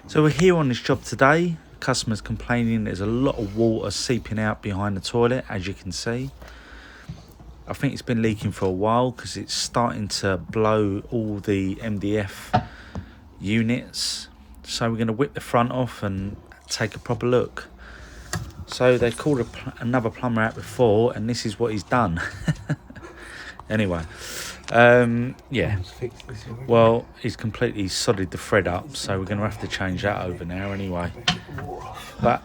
So we're here on this job today. Customers complaining there's a lot of water seeping out behind the toilet, as you can see. I think it's been leaking for a while because it's starting to blow all the MDF units. So we're going to whip the front off and take a proper look. So they called another plumber out before, and this is what he's done. Anyway, yeah. Well, he's completely sodded the thread up, so we're going to have to change that over now anyway. But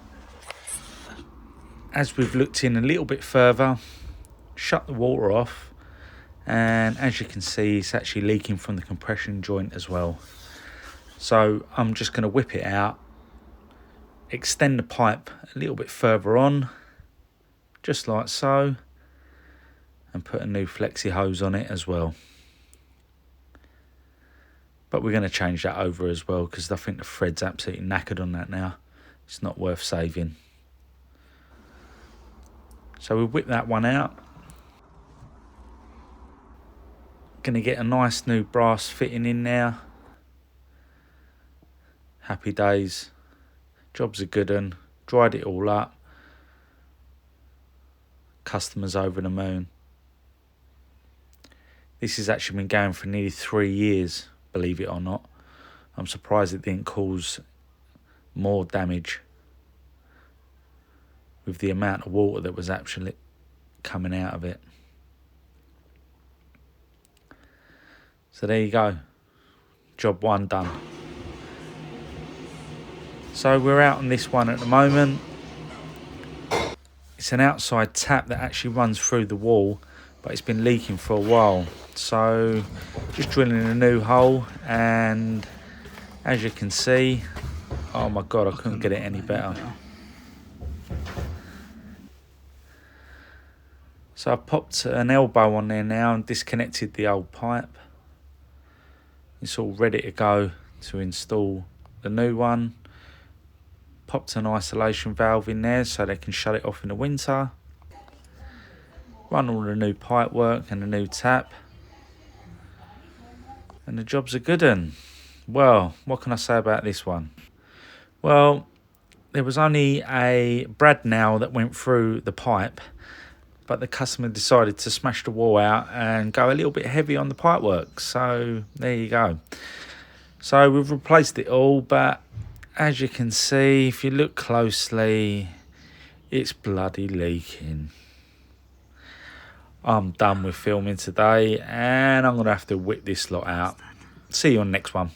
as we've looked in a little bit further, shut the water off, and as you can see, it's actually leaking from the compression joint as well. So I'm just going to whip it out, extend the pipe a little bit further on, just like so, and put a new flexi hose on it as well. But we're going to change that over as well because I think the thread's absolutely knackered on that now. It's not worth saving. So we'll whip that one out. Going to get a nice new brass fitting in there. Happy days. Job's a good one. Dried it all up. Customers over the moon. This has actually been going for nearly 3 years, believe it or not. I'm surprised it didn't cause more damage with the amount of water that was actually coming out of it. So there you go. Job one done. So we're out on this one at the moment. It's an outside tap that actually runs through the wall, but it's been leaking for a while. So just drilling a new hole, and as you can see, oh my God, I couldn't get it any better. So I popped an elbow on there now and disconnected the old pipe. It's all ready to go to install the new one. Popped an isolation valve in there so they can shut it off in the winter. Run all the new pipe work and the new tap. And the job's a good one. Well, what can I say about this one? Well, there was only a brad nail that went through the pipe, but the customer decided to smash the wall out and go a little bit heavy on the pipe work. So there you go. So we've replaced it all, but as you can see, if you look closely, it's bloody leaking. I'm done with filming today, and I'm going to have to whip this lot out. See you on the next one.